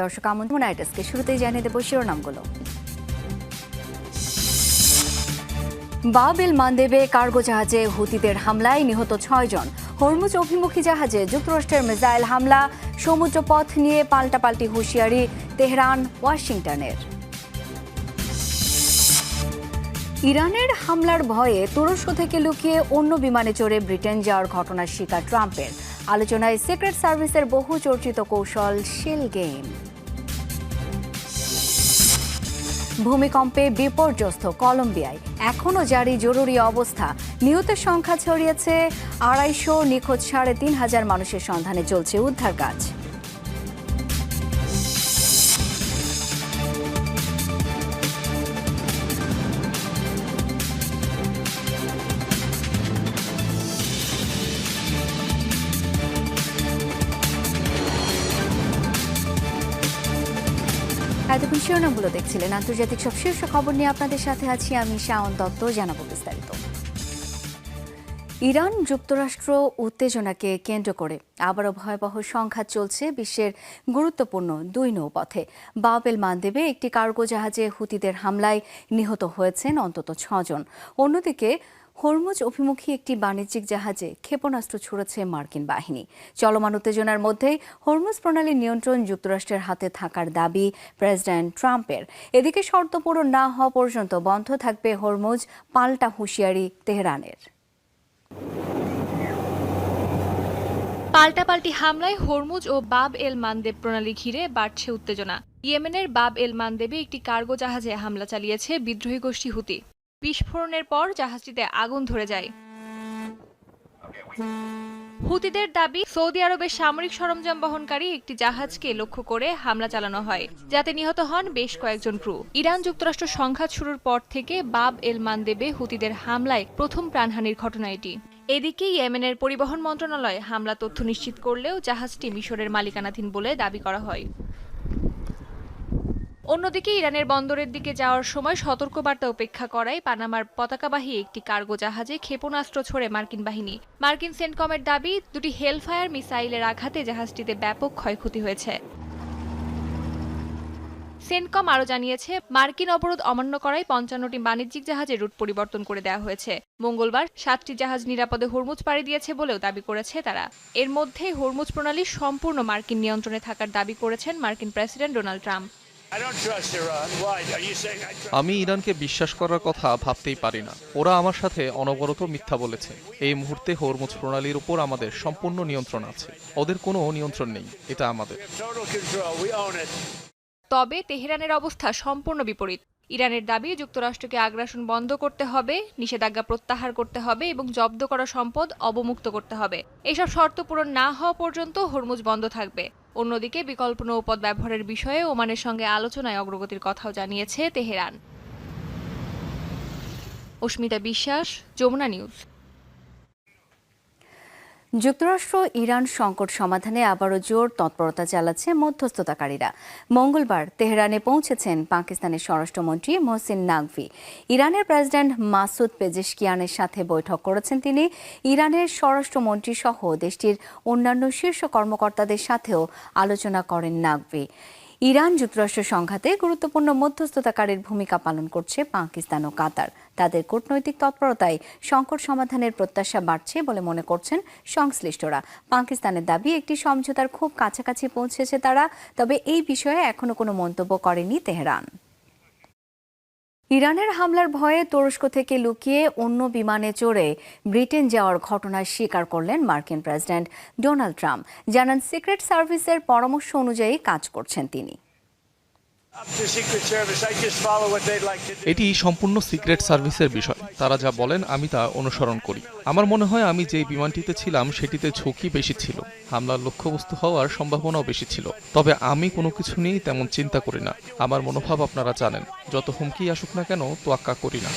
দর্শক আমন্ত্রণ আইটাসকে শুরুতেই জানিয়ে দেব শিরোনামগুলো। বাব এল মান্দেবে কার্গো জাহাজে হুতিদের হামলায় নিহত 6 জন। হরমুজ অভিমুখী জাহাজে যুক্তরাষ্ট্রের মিসাইল হামলা, সমুদ্রপথ নিয়ে পাল্টাপাল্টি হুঁশিয়ারি তেহরান ওয়াশিংটনের। ইরানের হামলার ভয়ে তুরস্ক থেকে লুকিয়ে অন্য বিমানে চড়ে ব্রিটেন যাওয়ার ঘটনার শিকার ট্রাম্পের। আলোচনায় সিক্রেট সার্ভিসের বহু চর্চিত কৌশল শেল গেম। ভূমিকম্পে বিপর্যস্ত কলম্বিয়ায়, এখনও জারি জরুরি অবস্থা। নিহতের সংখ্যা ছড়িয়েছে 250, নিখোঁজ 3,500 মানুষের সন্ধানে চলছে উদ্ধার কাজ। এতক্ষণ শিরোনামগুলো দেখছিলেন। আন্তর্জাতিক সব শীর্ষ খবর নিয়ে আপনাদের সাথে আছি আমি শাওন দত্ত। জানাবো বিস্তারিত। ইরান যুক্তরাষ্ট্র উত্তেজনাকে কেন্দ্র করে আবারও ভয়াবহ সংঘাত চলছে বিশ্বের গুরুত্বপূর্ণ 2 নৌপথে। বাব এল মান্দেবে একটি কার্গো জাহাজে হুতিদের হামলায় নিহত হয়েছেন অন্তত 6 জন। অন্যদিকে হরমুজ অভিমুখী একটি বাণিজ্যিক জাহাজে ক্ষেপণাস্ত্র ছুড়েছে মার্কিন বাহিনী। চলমান উত্তেজনার মধ্যেই হরমুজ প্রণালীর নিয়ন্ত্রণ যুক্তরাষ্ট্রের হাতে থাকার দাবি প্রেসিডেন্ট ট্রাম্পের। এদিকে শর্ত পূরণ না হওয়া পর্যন্ত বন্ধ থাকবে হরমুজ, পাল্টা হুঁশিয়ারি তেহরানের। পাল্টাপাল্টি হামলায় হরমুজ ও বাব এল মান্দেব প্রণালী ঘিরে বাড়ছে উত্তেজনা। ইয়েমেনের বাব এল মান্দেবে একটি কার্গো জাহাজে হামলা চালিয়েছে বিদ্রোহী গোষ্ঠী হুতি। বিস্ফোরণের পর জাহাজটিতে আগুন ধরে যায়। হুতিদের দাবি, সৌদি আরবের সামরিক সরঞ্জাম বহনকারী একটি জাহাজকে লক্ষ্য করে হামলা চালানো হয়, যাতে নিহত হন বেশ কয়েকজন ক্রু। ইরান যুক্তরাষ্ট্র সংঘাত শুরুর পর থেকে বাব এল মান্দেবে হুতিদের হামলায় প্রথম প্রাণহানির ঘটনা এটি। এদিকে ইয়েমেনের পরিবহন মন্ত্রণালয় হামলা তথ্য নিশ্চিত করলেও জাহাজটি মিশরের মালিকানাধীন বলে দাবি করা হয়। অন্যদিকে ইরানের বন্দরের দিকে যাওয়ার সময় সতর্কবার্তা উপেক্ষা করায় পানামার পতাকাবাহী একটি কার্গো জাহাজে ক্ষেপণাস্ত্র ছোড়ে মার্কিন বাহিনী। মার্কিন সেন্টকমের দাবি, 2টি হেলফায়ার মিসাইলের আঘাতে জাহাজটিতে ব্যাপক ক্ষয়ক্ষতি হয়েছে। সেন্টকম আরও জানিয়েছে, মার্কিন অবরোধ অমান্য করায় 55টি বাণিজ্যিক জাহাজের রুট পরিবর্তন করে দেওয়া হয়েছে। মঙ্গলবার 7টি জাহাজ নিরাপদে হরমুজ পাড়ি দিয়েছে বলেও দাবি করেছে তারা। এর মধ্যে হরমুজ প্রণালী সম্পূর্ণ মার্কিন নিয়ন্ত্রণে থাকার দাবি করেছেন মার্কিন প্রেসিডেন্ট ডোনাল্ড ট্রাম্প। আমি ইরানকে বিশ্বাস করার কথা ভাবতেই পারি না। ওরা আমার সাথে অনবরত মিথ্যা বলেছে। এই মুহূর্তে হরমুজ প্রণালীর উপর আমাদের সম্পূর্ণ নিয়ন্ত্রণ আছে। ওদের কোনো নিয়ন্ত্রণ নেই, এটা আমাদের। তবে তেহরানের অবস্থা সম্পূর্ণ বিপরীত। ইরানের দাবি, যুক্তরাষ্ট্রকে আগ্রাসন বন্ধ করতে হবে, নিষেধাজ্ঞা প্রত্যাহার করতে হবে এবং জব্দ করা সম্পদ অবমুক্ত করতে হবে। এসব শর্ত পূরণ না হওয়া পর্যন্ত হরমুজ বন্ধ থাকবে। অন্যদিকে বিকল্প নৌপথ ব্যবহারের বিষয়ে ওমানের সঙ্গে আলোচনায় অগ্রগতির কথাও জানিয়েছে তেহরান। অস্মিতা বিশ্বাস, যমুনা নিউজ। যুক্তরাষ্ট্র ইরান সংকট সমাধানে আবারও জোর তৎপরতা চালাচ্ছে মধ্যস্থতাকারীরা। মঙ্গলবার তেহরানে পৌঁছেছেন পাকিস্তানের স্বরাষ্ট্রমন্ত্রী মোহসিন নাকভি। ইরানের প্রেসিডেন্ট মাসুদ পেজেশকিয়ানের সাথে বৈঠক করেছেন তিনি। ইরানের স্বরাষ্ট্রমন্ত্রী সহ দেশটির অন্যান্য শীর্ষ কর্মকর্তাদের সাথেও আলোচনা করেন নাকভি। ইরান যুক্তরাষ্ট্র সংঘাতে গুরুত্বপূর্ণ মধ্যস্থতাকারীর ভূমিকা পালন করছে পাকিস্তান ও কাতার। তাদের কূটনৈতিক তৎপরতায় সংকট সমাধানের প্রত্যাশা বাড়ছে বলে মনে করছেন সংশ্লিষ্টরা। পাকিস্তানের দাবি, একটি সমঝোতার খুব কাছাকাছি পৌঁছেছে তারা, তবে এই বিষয়ে এখনো কোনো মন্তব্য করেনি তেহরান। ইরানের হামলার ভয়ে তুরস্ক থেকে লুকিয়ে অন্য বিমানে চড়ে ব্রিটেন যাওয়ার ঘটনার স্বীকার করলেন মার্কিন প্রেসিডেন্ট ডোনাল্ড ট্রাম্প। জানান, সিক্রেট সার্ভিসের পরামর্শ অনুযায়ী কাজ করছেন তিনি। এটি সম্পূর্ণ সিক্রেট সার্ভিসের বিষয়। তারা যা বলেন আমি তা অনুসরণ করি। আমার মনে হয় আমি যেই বিমানটিতে ছিলাম সেটিতে ঝুঁকি বেশি ছিল, হামলার লক্ষ্যবস্তু হওয়ার সম্ভাবনাও বেশি ছিল। তবে আমি কোনো কিছু নিয়েই তেমন চিন্তা করি না। আমার মনোভাব আপনারা জানেন, যত হুমকি আসুক না কেন তোয়াক্কা করি না।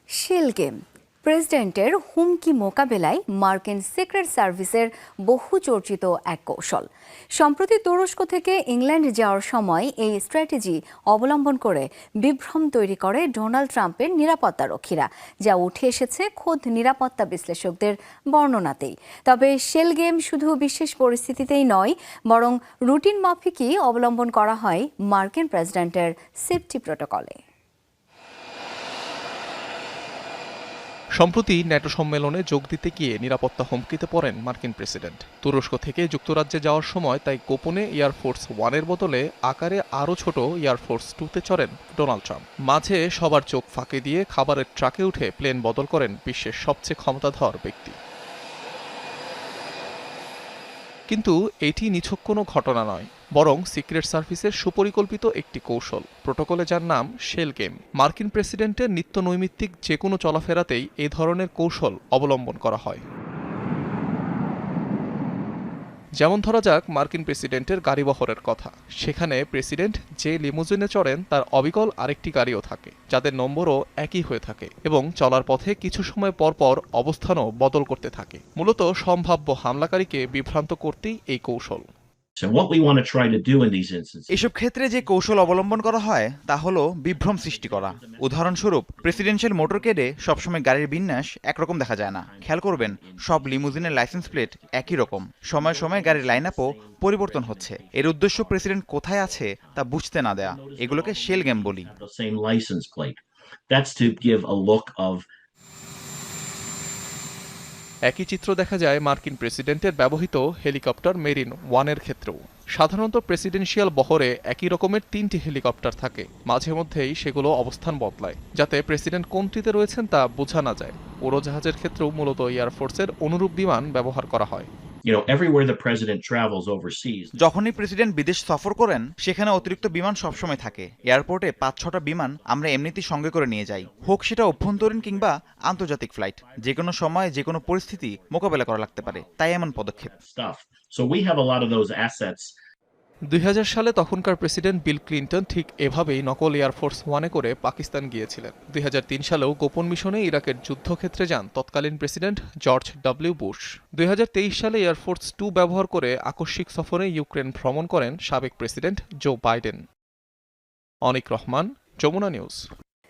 Shell game. প্রেসিডেন্টের হুমকি মোকাবেলায় মার্কিন সিক্রেট সার্ভিসের বহু চর্চিত এক কৌশল। সম্প্রতি তুরস্ক থেকে ইংল্যান্ড যাওয়ার সময় এই স্ট্র্যাটেজি অবলম্বন করে বিভ্রম তৈরি করে ডোনাল্ড ট্রাম্পের নিরাপত্তারক্ষীরা, যা উঠে এসেছে খোদ নিরাপত্তা বিশ্লেষকদের বর্ণনাতেই। তবে শেল গেম শুধু বিশেষ পরিস্থিতিতেই নয়, বরং রুটিন মাফিকই অবলম্বন করা হয় মার্কিন প্রেসিডেন্টের সেফটি প্রটোকলে। সম্প্রতি ন্যাটো সম্মেলনে যোগ দিতে গিয়ে নিরাপত্তা হুমকিতে পড়েন মার্কিন প্রেসিডেন্ট। তুরস্ক থেকে যুক্তরাজ্যে যাওয়ার সময় তাই গোপনে এয়ারফোর্স ওয়ানের বদলে আকারে আরও ছোট এয়ারফোর্স টুতে চড়েন ডোনাল্ড ট্রাম্প। মাঝে সবার চোখ ফাঁকি দিয়ে খাবারের ট্রাকে উঠে প্লেন বদল করেন বিশ্বের সবচেয়ে ক্ষমতাধর ব্যক্তি। কিন্তু এটি নিছক কোনো ঘটনা নয়, বরং সিক্রেট সার্ভিসের সুপরিকল্পিত একটি কৌশল, প্রোটোকলে যার নাম শেল গেম। মার্কিন প্রেসিডেন্টের নিত্য নৈমিত্তিক যে কোনো চলাফেরাতেই এই ধরনের কৌশল অবলম্বন করা হয়। যেমন ধরা যাক মার্কিন প্রেসিডেন্টের গাড়িবহরের কথা। সেখানে প্রেসিডেন্ট যে লিমুজিনে চড়েন তার অবিকল আরেকটি গাড়িও থাকে, যাদের নম্বরও একই হয়ে থাকে এবং চলার পথে কিছু সময় পর পর অবস্থানও বদল করতে থাকে। মূলত সম্ভাব্য হামলাকারীকে বিভ্রান্ত করতেই এই কৌশল। এসব ক্ষেত্রে যে কৌশল অবলম্বন করা হয় তা হলো বিভ্রম সৃষ্টি করা। উদাহরণস্বরূপ, প্রেসিডেন্সিয়াল মোটরকেডে সবসময় গাড়ির বিন্যাস একরকম দেখা যায় না। খেয়াল করবেন, সব লিমুজিনের লাইসেন্স প্লেট একই রকম। সময় সময় গাড়ির লাইন আপও পরিবর্তন হচ্ছে। এর উদ্দেশ্য প্রেসিডেন্ট কোথায় আছে তা বুঝতে না দেয়া। এগুলোকে শেল গেম বলি। একই চিত্র দেখা যায় মার্কিন প্রেসিডেন্টের ব্যবহৃত হেলিকপ্টার মেরিন ওয়ানের ক্ষেত্রেও। সাধারণত প্রেসিডেন্সিয়াল বহরে একই রকমের 3টি হেলিকপ্টার থাকে। মাঝে মধ্যেই সেগুলো অবস্থান বদলায়, যাতে প্রেসিডেন্ট কোনটিতে রয়েছেন তা বোঝা না যায়। উড়োজাহাজের ক্ষেত্রেও মূলত এয়ারফোর্সের অনুরূপ বিমান ব্যবহার করা হয়। যখনই প্রেসিডেন্ট বিদেশ সফর করেন, সেখানে অতিরিক্ত বিমান সবসময় থাকে। এয়ারপোর্টে 5-6টা বিমান আমরা এমনিতেই সঙ্গে করে নিয়ে যাই, হোক সেটা অভ্যন্তরীণ কিংবা আন্তর্জাতিক ফ্লাইট। যে কোনো সময় যে কোনো পরিস্থিতি মোকাবেলা করা লাগতে পারে, তাই এমন পদক্ষেপ। 2000 সালে তখনকার প্রেসিডেন্ট বিল ক্লিন্টন ঠিক এভাবেই নকল এয়ারফোর্স ওয়ানে করে পাকিস্তান গিয়েছিলেন। 2003 সালেও গোপন মিশনে ইরাকের যুদ্ধক্ষেত্রে যান তৎকালীন প্রেসিডেন্ট জর্জ ডব্লিউ বুশ। 2023 সালে এয়ারফোর্স 2 ব্যবহার করে আকস্মিক সফরে ইউক্রেন ভ্রমণ করেন সাবেক প্রেসিডেন্ট জো বাইডেন। অনিক রহমান, যমুনা নিউজ।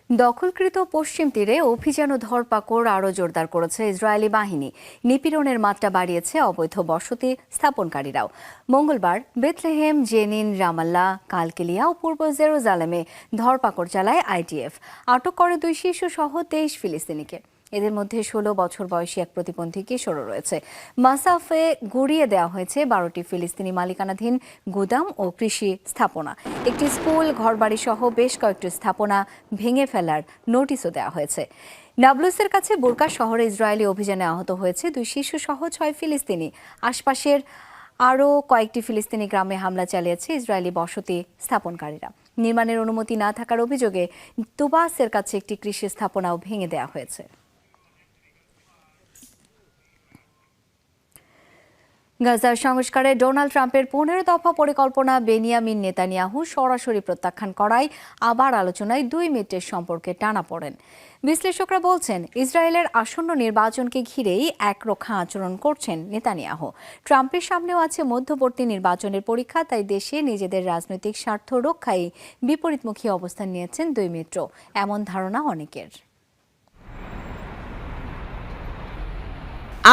দখলকৃত পশ্চিম তীরে অভিযান ও ধরপাকড় আরও জোরদার করেছে ইসরায়েলি বাহিনী। নিপীড়নের মাত্রা বাড়িয়েছে অবৈধ বসতি স্থাপনকারীরাও। মঙ্গলবার বেথলেহেম, জেনিন, রামাল্লা, কালকিলিয়া ও পূর্ব জেরুজালেমে ধরপাকড় চালায় আইডিএফ। আটক করে 2 শিশু সহ 23 ফিলিস্তিনিকে। এদের মধ্যে 16 বছর বয়সী এক প্রতিবন্ধী কিশোরও রয়েছে। মাসাফে গুড়িয়ে দেওয়া হয়েছে 12টি ফিলিস্তিনি মালিকানাধীন গুদাম ও কৃষি স্থাপনা। একটি স্কুল, ঘরবাড়ি সহ বেশ কয়েকটি স্থাপনা ভেঙে ফেলার নোটিশও দেওয়া হয়েছে। নাবলুসের কাছে বুরকা শহরে ইসরায়েলি অভিযানে আহত হয়েছে 2 শিশু সহ 6 ফিলিস্তিনি। আশপাশের আরও কয়েকটি ফিলিস্তিনি গ্রামে হামলা চালিয়েছে ইসরায়েলি বসতি স্থাপনকারীরা। নির্মাণের অনুমতি না থাকার অভিযোগে তুবাসের কাছে একটি কৃষি স্থাপনাও ভেঙে দেওয়া হয়েছে। গাজার সংস্কারে ডোনাল্ড ট্রাম্পের 15 দফা পরিকল্পনা বেনিয়ামিন নেতানিয়াহু সরাসরি প্রত্যাখ্যান করায় আবার আলোচনায় 2 মিনিটের সম্পর্কে টানাপোড়েন। বিশ্লেষকরা বলছেন, ইসরায়েলের আসন্ন নির্বাচনকে ঘিরেই একরোখা আচরণ করছেন নেতানিয়াহু। ট্রাম্পের সামনেও আছে মধ্যবর্তী নির্বাচনের পরীক্ষা, তাই দেশে নিজেদের রাজনৈতিক স্বার্থ রক্ষায় বিপরীতমুখী অবস্থান নিয়েছেন 2 মিত্র, এমন ধারণা অনেকের।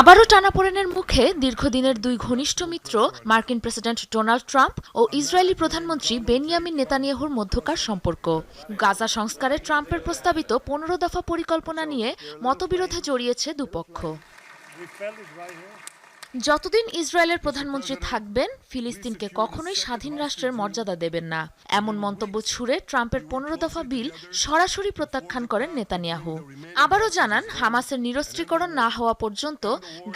আবারও টানাপোড়েনের মুখে দীর্ঘদিনের 2 ঘনিষ্ঠ মিত্র মার্কিন প্রেসিডেন্ট ডোনাল্ড ট্রাম্প ও ইসরায়েলি প্রধানমন্ত্রী বেনিয়ামিন নেতানিয়াহুর মধ্যকার সম্পর্ক। গাজা সংস্কারে ট্রাম্পের প্রস্তাবিত 15 দফা পরিকল্পনা নিয়ে মতবিরোধে জড়িয়েছে দুপক্ষ। যতদিন ইসরায়েলের প্রধানমন্ত্রী থাকবেন, ফিলিস্তিনকে কখনোই স্বাধীন রাষ্ট্রের মর্যাদা দেবেন না, এমন মন্তব্য ছুড়ে ট্রাম্পের 15 দফা বিল সরাসরি প্রত্যাখ্যান করেন নেতানিয়াহু। আবারও জানান, হামাসের নিরস্ত্রীকরণ না হওয়া পর্যন্ত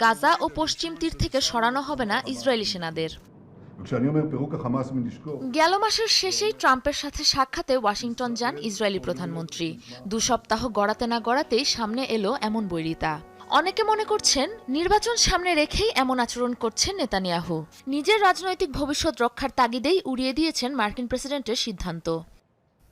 গাজা ও পশ্চিম তীর থেকে সরানো হবে না ইসরায়েলি সেনাদের। গেল মাসের শেষেই ট্রাম্পের সাথে সাক্ষাতে ওয়াশিংটন যান ইসরায়েলি প্রধানমন্ত্রী। 2 সপ্তাহ গড়াতে না গড়াতেই সামনে এলো এমন বৈরিতা। অনেকে মনে করছেন, নির্বাচন সামনে রেখেই এমন আচরণ করছেন নেতানিয়াহু। নিজের রাজনৈতিক ভবিষ্যৎ রক্ষার তাগিদেই উড়িয়ে দিয়েছেন মার্কিন প্রেসিডেন্টের সিদ্ধান্ত।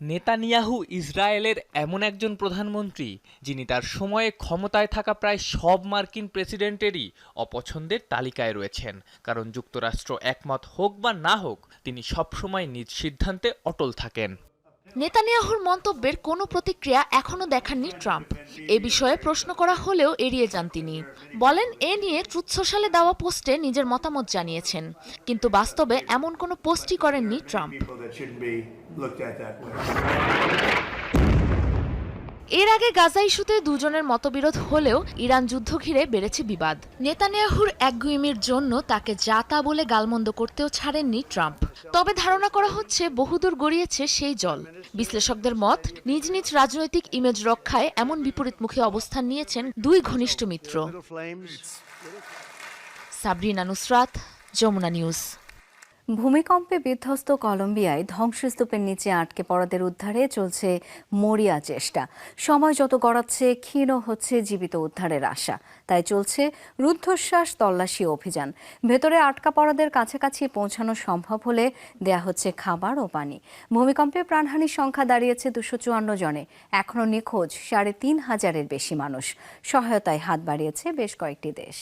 নেতানিয়াহু ইসরায়েলের এমন একজন প্রধানমন্ত্রী যিনি তার সময়ে ক্ষমতায় থাকা প্রায় সব মার্কিন প্রেসিডেন্টেরই অপছন্দের তালিকায় রয়েছেন, কারণ যুক্তরাষ্ট্র একমত হোক বা না হোক তিনি সবসময় নিজ সিদ্ধান্তে অটল থাকেন। নেতানিয়াহুর মন্তব্যের কোনো প্রতিক্রিয়া এখনো দেখাননি ট্রাম্প। এ বিষয়ে প্রশ্ন করা হলেও এড়িয়ে যান তিনি। বলেন এ নিয়ে ট্রুথ সোশ্যালে দেওয়া পোস্টে নিজের মতামত জানিয়েছেন, কিন্তু বাস্তবে এমন কোনো পোস্টই করেননি ট্রাম্প। এর আগে গাজা ইস্যুতে দুজনের মতবিরোধ হলেও ইরান যুদ্ধ ঘিরে বেড়েছে বিবাদ। নেতানিয়াহুর একগুঁয়েমির জন্য তাকে যা তা বলে গালমন্দ করতেও ছাড়েননি ট্রাম্প। তবে ধারণা করা হচ্ছে বহুদূর গড়িয়েছে সেই জল। বিশ্লেষকদের মত, নিজ নিজ রাজনৈতিক ইমেজ রক্ষায় এমন বিপরীতমুখী অবস্থান নিয়েছেন দুই ঘনিষ্ঠ মিত্র। সাবরিনা নুসরাত, যমুনা নিউজ। ভূমিকম্পে বিধ্বস্ত কলম্বিয়ায় ধ্বংসস্তূপের নিচে আটকে পড়াদের উদ্ধারে চলছে মরিয়া চেষ্টা। সময় যত গড়াচ্ছে ক্ষীণ হচ্ছে জীবিত উদ্ধারের আশা, তাই চলছে রুদ্ধশ্বাস তল্লাশি অভিযান। ভেতরে আটকা পড়াদের কাছাকাছি পৌঁছানো সম্ভব হলে দেয়া হচ্ছে খাবার ও পানি। ভূমিকম্পে প্রাণহানির সংখ্যা দাঁড়িয়েছে 254 জনে। এখনও নিখোঁজ 3,500-এর বেশি মানুষ। সহায়তায় হাত বাড়িয়েছে বেশ কয়েকটি দেশ।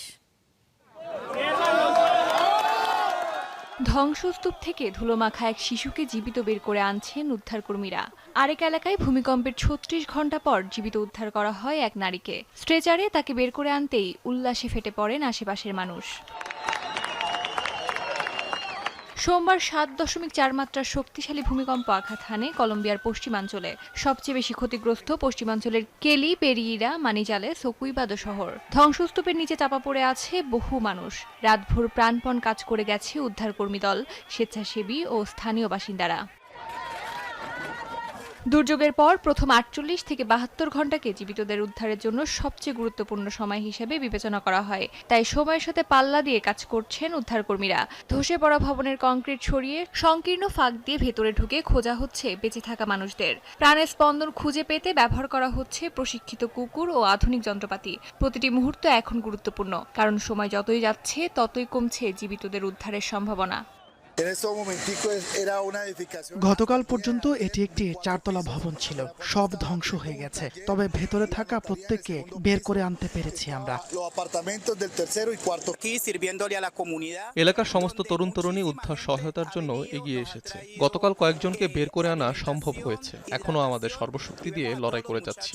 ধ্বংসস্তূপ থেকে ধুলোমাখা এক শিশুকে জীবিত বের করে আনছেন উদ্ধারকর্মীরা। আরেক এলাকায় ভূমিকম্পের 36 ঘন্টা পর জীবিত উদ্ধার করা হয় এক নারীকে। স্ট্রেচারে তাকে বের করে আনতেই উল্লাসে ফেটে পড়েন আশেপাশের মানুষ। সোমবার 7.4 মাত্রার শক্তিশালী ভূমিকম্প আঘাত হানে কলম্বিয়ার পশ্চিমাঞ্চলে। সবচেয়ে বেশি ক্ষতিগ্রস্ত পশ্চিমাঞ্চলের কেলি, পেরিইরা, মানিজালেস ও কুইবাদো শহর। ধ্বংসস্তূপের নিচে চাপা পড়ে আছে বহু মানুষ। রাতভর প্রাণপণ কাজ করে গেছে উদ্ধারকর্মী দল, স্বেচ্ছাসেবী ও স্থানীয় বাসিন্দারা। দুর্যোগের পর প্রথম 48 থেকে 72 ঘন্টাকে জীবিতদের উদ্ধারের জন্য সবচেয়ে গুরুত্বপূর্ণ সময় হিসেবে বিবেচনা করা হয়। তাই সময়ের সাথে পাল্লা দিয়ে কাজ করছেন উদ্ধারকর্মীরা। ধসে পড়া ভবনের কংক্রিট সরিয়ে সংকীর্ণ ফাঁক দিয়ে ভেতরে ঢুকে খোঁজা হচ্ছে বেঁচে থাকা মানুষদের। প্রাণের স্পন্দন খুঁজে পেতে ব্যবহার করা হচ্ছে প্রশিক্ষিত কুকুর ও আধুনিক যন্ত্রপাতি। প্রতিটি মুহূর্ত এখন গুরুত্বপূর্ণ, কারণ সময় যতই যাচ্ছে ততই কমছে জীবিতদের উদ্ধারের সম্ভাবনা। গতকাল পর্যন্ত এটি একটি 4তলা ভবন ছিল। সব ধ্বংস হয়ে গেছে, তবে ভেতরে থাকা প্রত্যেককে বের করে আনতে পেরেছি আমরা। এলাকার সমস্ত তরুণ তরুণী উদ্ধার সহায়তার জন্য এগিয়ে এসেছে। গতকাল কয়েকজনকে বের করে আনা সম্ভব হয়েছে। এখনো আমাদের সর্বশক্তি দিয়ে লড়াই করে যাচ্ছি।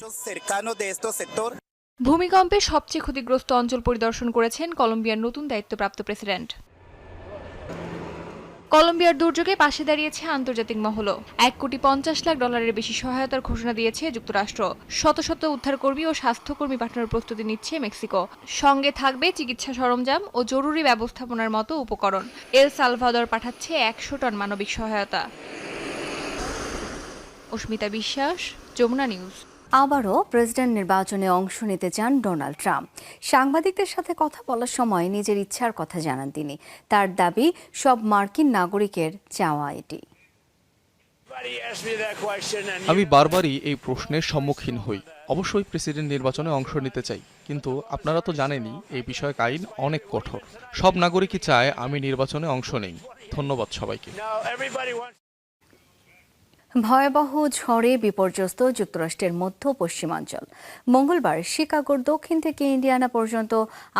ভূমিকম্পে সবচেয়ে ক্ষতিগ্রস্ত অঞ্চল পরিদর্শন করেছেন কলম্বিয়ার নতুন দায়িত্বপ্রাপ্ত প্রেসিডেন্ট। কলম্বিয়ার দুর্যোগে পাশে দাঁড়িয়েছে আন্তর্জাতিক মহলও। $1.50 কোটি বেশি সহায়তার ঘোষণা দিয়েছে যুক্তরাষ্ট্র। শত শত উদ্ধারকর্মী ও স্বাস্থ্যকর্মী পাঠানোর প্রস্তুতি নিচ্ছে মেক্সিকো। সঙ্গে থাকবে চিকিৎসা সরঞ্জাম ও জরুরি ব্যবস্থাপনার মতো উপকরণ। এল সালভাদর পাঠাচ্ছে 100 টন মানবিক সহায়তা। অস্মিতা বিশ্বাস, যমুনা নিউজ। আবারও প্রেসিডেন্ট নির্বাচনে অংশ নিতে চান ডোনাল্ড ট্রাম্প। সাংবাদিকদের সাথে কথা বলার সময় নিজের ইচ্ছার কথা জানান তিনি। তার দাবি, সব মার্কিন নাগরিকের চাওয়া এটি। আমি বারবারই এই প্রশ্নের সম্মুখীন হই। অবশ্যই প্রেসিডেন্ট নির্বাচনে অংশ নিতে চাই, কিন্তু আপনারা তো জানেনই এই বিষয়ক আইন অনেক কঠোর। সব নাগরিকই চায় আমি নির্বাচনে অংশ নেই। ধন্যবাদ সবাইকে। ভয়াবহ ঝড়ে বিপর্যস্ত যুক্তরাষ্ট্রের মধ্য পশ্চিমাঞ্চল। মঙ্গলবার শিকাগোর দক্ষিণ থেকে ইন্ডিয়ানা পর্যন্ত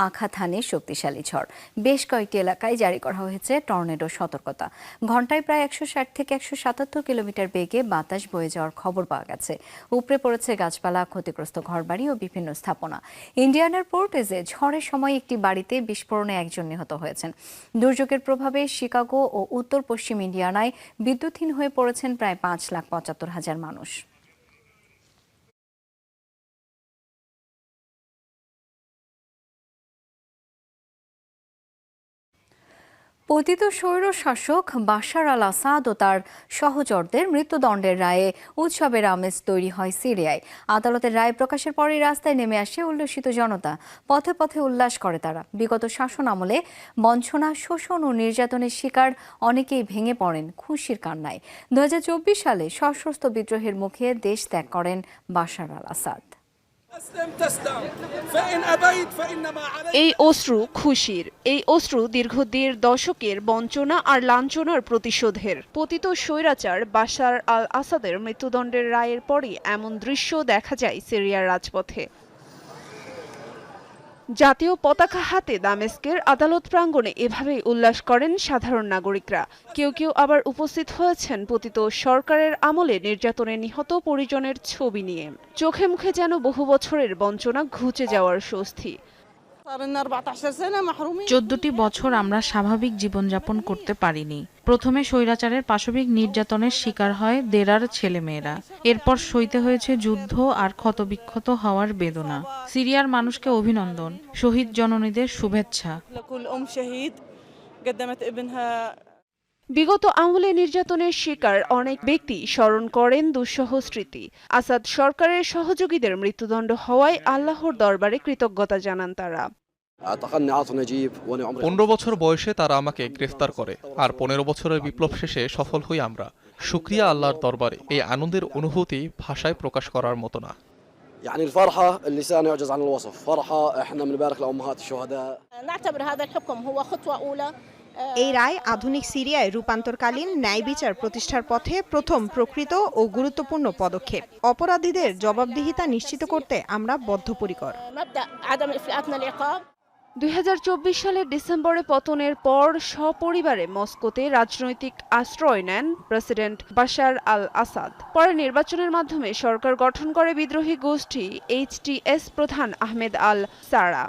আঘাত হানে শক্তিশালী ঝড়। বেশ কয়েকটি এলাকায় জারি করা হয়েছে টর্নেডো সতর্কতা। ঘণ্টায় প্রায় 160 থেকে 177 কিলোমিটার বেগে বাতাস বয়ে যাওয়ার খবর পাওয়া গেছে। উপড়ে পড়েছে গাছপালা, ক্ষতিগ্রস্ত ঘরবাড়ি ও বিভিন্ন স্থাপনা। ইন্ডিয়ানার পোর্টেজে ঝড়ের সময় একটি বাড়িতে বিস্ফোরণে একজন নিহত হয়েছেন। দুর্যোগের প্রভাবে শিকাগো ও উত্তর পশ্চিম ইন্ডিয়ানায় বিদ্যুৎহীন হয়ে পড়েছেন প্রায় 5,75,000 মানুষ। পতিত স্বৈর শাসক বাশার আল আসাদ ও তার সহচরদের মৃত্যুদণ্ডের রায়ে উৎসবের আমেজ তৈরি হয় সিরিয়ায়। আদালতের রায় প্রকাশের পরই রাস্তায় নেমে আসে উল্লসিত জনতা। পথে পথে উল্লাস করে তারা। বিগত শাসন আমলে বঞ্চনা, শোষণ ও নির্যাতনের শিকার অনেকেই ভেঙে পড়েন খুশির কান্নায়। 2024 সালে সশস্ত্র বিদ্রোহের মুখে দেশ ত্যাগ করেন বাশার আল আসাদ। এই অশ্রু খুশির, এই অশ্রু দীর্ঘ ১.৫ দশকের বঞ্চনা আর লাঞ্ছনার প্রতিশোধের। পতিত স্বৈরাচার বাশার আল আসাদের মৃত্যুদণ্ডের রায়ের পরই এমন দৃশ্য দেখা যায় সিরিয়ার রাজপথে। জাতীয় পতাকা হাতে দামেস্কের আদালত প্রাঙ্গণে এভাবেই উল্লাস করেন সাধারণ নাগরিকরা। কেউ কেউ আবার উপস্থিত হয়েছেন পতিত সরকারের আমলে নির্যাতনে নিহত পরিজনের ছবি নিয়ে। চোখে মুখে যেন বহু বছরের বঞ্চনা ঘুচে যাওয়ার স্বস্তি। 14টি বছর আমরা স্বাভাবিক জীবনযাপন করতে পারিনি। প্রথমে স্বৈরাচারের পাশবিক নির্যাতনের শিকার হয় দেরার ছেলেমেয়েরা। এরপর সইতে হয়েছে যুদ্ধ আর ক্ষতবিক্ষত হওয়ার বেদনা। সিরিয়ার মানুষকে অভিনন্দন, শহীদ জননীদের শুভেচ্ছা। বিগত আমলে নির্যাতনের শিকার অনেক ব্যক্তি স্মরণ করেন দুঃসহ স্মৃতি। আসাদ সরকারের সহযোগীদের মৃত্যুদণ্ড হওয়ায় আল্লাহর দরবারে কৃতজ্ঞতা জানান তারা। 15 বছর বয়সে তারা আমাকে গ্রেফতার করে, আর 15 বছরের বিপ্লব শেষে সফল হই আমরা। শুকরিয়া আল্লাহর দরবারে। এই আনন্দের অনুভূতি ভাষায় প্রকাশ করার মতো না। يعني الفرحة اللسان يعجز عن الوصف، فرحة احنا بنبارك لأمهات الشهداء. نعتبر هذا الحكم هو خطوة أولى. এই রায় আধুনিক সিরিয়ায় রূপান্তরকালীন ন্যায় বিচার প্রতিষ্ঠার পথে প্রথম প্রকৃত ও গুরুত্বপূর্ণ পদক্ষেপ। অপরাধীদের জবাবদিহিতা নিশ্চিত করতে আমরা বদ্ধপরিকর। 2024 সালের ডিসেম্বরে পতনের পর সপরিবারে মস্কোতে রাজনৈতিক আশ্রয় নেন প্রেসিডেন্ট বাশার আল আসাদ। পরে নির্বাচনের মাধ্যমে সরকার গঠন করে বিদ্রোহী গোষ্ঠী HTS প্রধান আহমেদ আল সারা।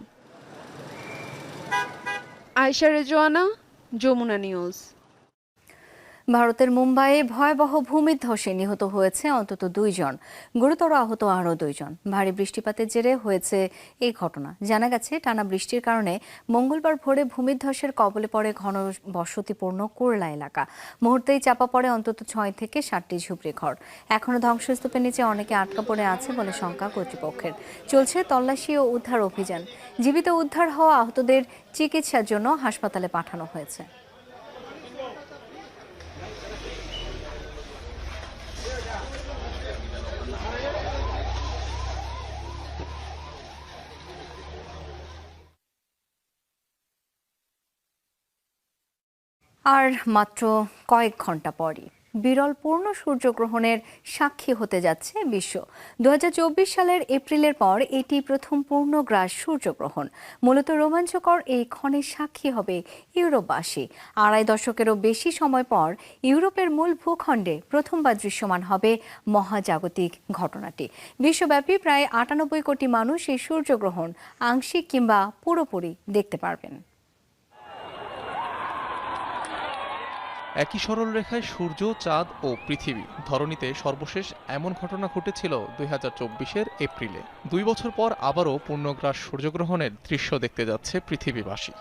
আয়েশা রেজওয়ানা, যমুনা নিউজ। ভারতের মুম্বাইয়ে ভয়াবহ ভূমিধসে নিহত হয়েছে অন্তত 2 জন, গুরুতর আহত আরও 2 জন। ভারী বৃষ্টিপাতের জেরে হয়েছে এই ঘটনা। জানা গেছে, টানা বৃষ্টির কারণে মঙ্গলবার ভোরে ভূমিধসের কবলে পড়ে ঘন বসতিপূর্ণ কুরলা এলাকা। মুহূর্তেই চাপা পড়ে অন্তত 6 থেকে 7টি ঝুপড়ি ঘর। এখনও ধ্বংসস্তূপের নিচে অনেকে আটকা পড়ে আছে বলে শঙ্কা কর্তৃপক্ষের। চলছে তল্লাশি ও উদ্ধার অভিযান। জীবিত উদ্ধার হওয়া আহতদের চিকিৎসার জন্য হাসপাতালে পাঠানো হয়েছে। আর মাত্র কয়েক ঘন্টা পরই বিরল পূর্ণ সূর্যগ্রহণের সাক্ষী হতে যাচ্ছে বিশ্ব। 2024 সালের এপ্রিলের পর এটি প্রথম পূর্ণগ্রাস সূর্যগ্রহণ। মূলত রোমাঞ্চকর এই ক্ষণের সাক্ষী হবে ইউরোপবাসী। 2.5 দশকেরও বেশি সময় পর ইউরোপের মূল ভূখণ্ডে প্রথমবার দৃশ্যমান হবে মহাজাগতিক ঘটনাটি। বিশ্বব্যাপী প্রায় 98 কোটি মানুষ এই সূর্যগ্রহণ আংশিক কিংবা পুরোপুরি দেখতে পারবেন। একই সরলরেখায় সূর্য, চাঁদ ও পৃথিবী। ধরণীতে সর্বশেষ এমন ঘটনা ঘটেছিল 2024-এর এপ্রিলে। 2 বছর পর আবারও পূর্ণগ্রাস সূর্যগ্রহণের দৃশ্য দেখতে যাচ্ছে পৃথিবীবাসী।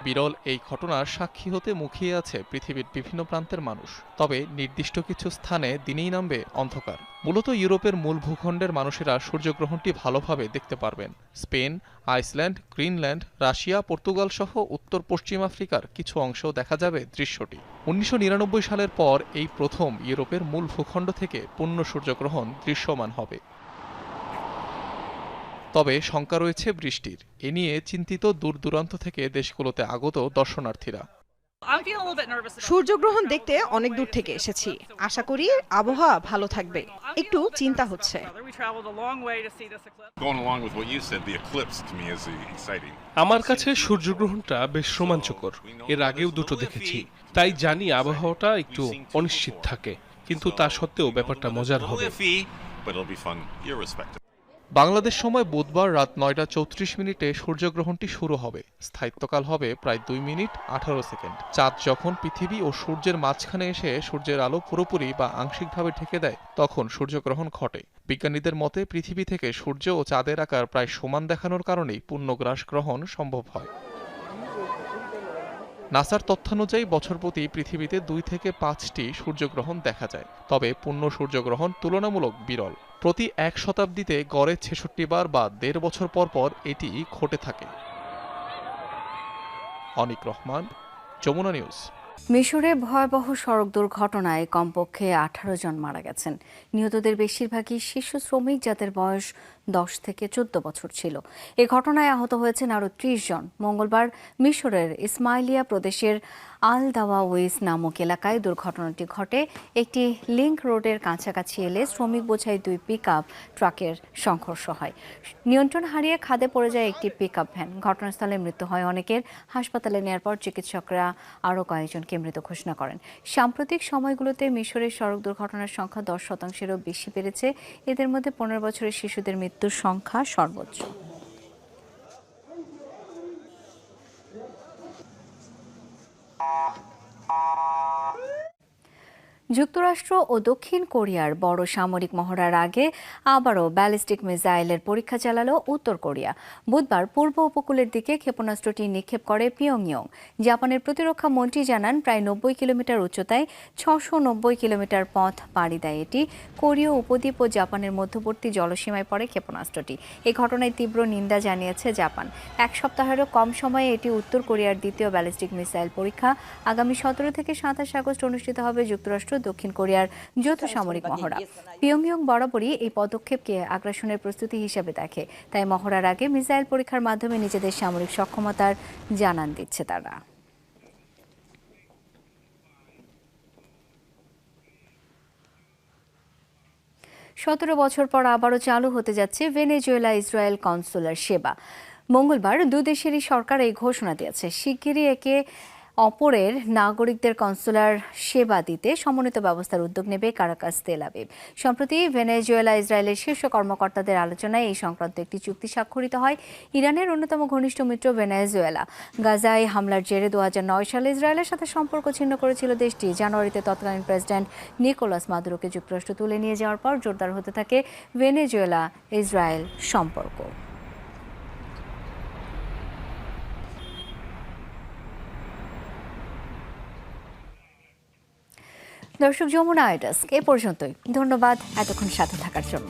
বিরল এই ঘটনার সাক্ষী হতে মুখিয়ে আছে পৃথিবীর বিভিন্ন প্রান্তের মানুষ। তবে নির্দিষ্ট কিছু স্থানে দিনেই নামবে অন্ধকার। মূলত ইউরোপের মূল ভূখণ্ডের মানুষেরা সূর্যগ্রহণটি ভালোভাবে দেখতে পারবেন। Spain, Iceland, Greenland, Russia, Portugal সহ উত্তর পশ্চিম আফ্রিকার কিছু অংশেও দেখা যাবে দৃশ্যটি। 1999 সালের পর এই প্রথম ইউরোপের মূল ভূখণ্ড থেকে পূর্ণ সূর্যগ্রহণ দৃশ্যমান হবে। তবে শঙ্কা রয়েছে বৃষ্টির। এ নিয়ে চিন্তিত দূর দূরান্ত থেকে দেশগুলোতে আগত দর্শনার্থীরা। সূর্যগ্রহণ দেখতে অনেক দূর থেকে এসেছি, আশা করি আবহাওয়া ভালো থাকবে। একটু চিন্তা হচ্ছে। আমার কাছে সূর্যগ্রহণটা বেশ রোমাঞ্চকর। এর আগেও দুটো দেখেছি, তাই জানি আবহাওয়াটা একটু অনিশ্চিত থাকে, কিন্তু তা সত্ত্বেও ব্যাপারটা মজার হবে। বাংলাদেশ সময় বুধবার রাত 9:34 সূর্যগ্রহণটি শুরু হবে। স্থায়িত্বকাল হবে প্রায় 2 মিনিট 18 সেকেন্ড। চাঁদ যখন পৃথিবী ও সূর্যের মাঝখানে এসে সূর্যের আলো পুরোপুরি বা আংশিকভাবে ঢেকে দেয়, তখন সূর্যগ্রহণ ঘটে। বিজ্ঞানীদের মতে পৃথিবী থেকে সূর্য ও চাঁদের আকার প্রায় সমান দেখানোর কারণেই পূর্ণগ্রাস গ্রহণ সম্ভব হয়। নাসার তথ্যানুযায়ী বছর প্রতি পৃথিবীতে 2 থেকে 5টি সূর্যগ্রহণ দেখা যায়। তবে পূর্ণ সূর্যগ্রহণ তুলনামূলক বিরল। প্রতি 1 শতাব্দীতে গড়ে 66 বার বা 1.5 বছর পর পর এটি ঘটে থাকে। অনিক রহমান, যমুনা নিউজ। মিশরে ভয়াবহ সড়ক দুর্ঘটনায় কমপক্ষে 18 জন মারা গেছেন। নিহতদের বেশিরভাগই শিশু শ্রমিক, যাদের বয়স 10 থেকে 14 বছর ছিল। এ ঘটনায় আহত হয়েছেন আরও 30 জন। মঙ্গলবার মিশরের ইসমাইলিয়া প্রদেশের আল দাওয়াউইস নামক এলাকায় দুর্ঘটনাটি ঘটে। একটি লিংক রোডের কাছাকাছি এলে শ্রমিক বোঝাই 2 পিকআপ ট্রাকের সংঘর্ষ হয়। নিয়ন্ত্রণ হারিয়ে খাদে পড়ে যায় একটি পিকআপ ভ্যান। ঘটনাস্থলে মৃত্যু হয় অনেকের। হাসপাতালে নেওয়ার পর চিকিৎসকরা আরও কয়েকজনকে মৃত ঘোষণা করেন। সাম্প্রতিক সময়গুলোতে মিশরের সড়ক দুর্ঘটনার সংখ্যা 10%-এরও বেশি বেড়েছে। এদের মধ্যে 15 বছরের শিশুদের মৃত্যুর সংখ্যা সর্বোচ্চ। যুক্তরাষ্ট্র ও দক্ষিণ কোরিয়ার বড় সামরিক মহড়ার আগে আবারও ব্যালিস্টিক মিসাইলের পরীক্ষা চালালো উত্তর কোরিয়া। বুধবার পূর্ব উপকূলের দিকে ক্ষেপণাস্ত্রটি নিক্ষেপ করে পিয়ংইয়ং। জাপানের প্রতিরক্ষা মন্ত্রী জানান, প্রায় 90 কিলোমিটার উচ্চতায় 690 কিলোমিটার পথ পাড়ি দেয় এটি। কোরীয় উপদ্বীপ ও জাপানের মধ্যবর্তী জলসীমায় পড়ে ক্ষেপণাস্ত্রটি। এই ঘটনায় তীব্র নিন্দা জানিয়েছে জাপান। এক সপ্তাহেরও কম সময়ে এটি উত্তর কোরিয়ার দ্বিতীয় ব্যালিস্টিক মিসাইল পরীক্ষা। আগামী 17 থেকে 27 আগস্ট অনুষ্ঠিত হবে যুক্তরাষ্ট্র দক্ষিণ কোরিয়ার যৌথ সামরিক মহড়া। পিয়ংইয়ং বরাবরই এই পদক্ষেপকে আগ্রাসনের প্রস্তুতি হিসেবে দেখে। তাই মহড়ার আগে মিসাইল পরীক্ষার মাধ্যমে নিজেদের সামরিক সক্ষমতার জানান দিচ্ছে তারা। সতেরো বছর পর আবারও চালু হতে যাচ্ছে ভেনেজুয়েলা ইসরায়েল কনসুলার সেবা। মঙ্গলবার দুই দেশেরই সরকার এই ঘোষণা দিয়েছে। শিগগিরই একে অপরের নাগরিকদের কনসুলার সেবা দিতে সমন্বিত ব্যবস্থার উদ্যোগ নেবে কারাকাস, তেল আবিব। সম্প্রতি ভেনেজুয়েলা ইসরায়েলের শীর্ষ কর্মকর্তাদের আলোচনায় এই সংক্রান্ত একটি চুক্তি স্বাক্ষরিত হয়। ইরানের অন্যতম ঘনিষ্ঠ মিত্র ভেনেজুয়েলা গাজায় হামলার জেরে 2009 সালে ইসরায়েলের সাথে সম্পর্ক ছিন্ন করেছিল দেশটি। জানুয়ারিতে তৎকালীন প্রেসিডেন্ট নিকোলাস মাদুরোকে যুক্তরাষ্ট্র তুলে নিয়ে যাওয়ার পর জোরদার হতে থাকে ভেনেজুয়েলা ইসরায়েল সম্পর্ক। দর্শক, যমুনা আই ডেস্ক এ পর্যন্তই। ধন্যবাদ এতক্ষণ সাথে থাকার জন্য।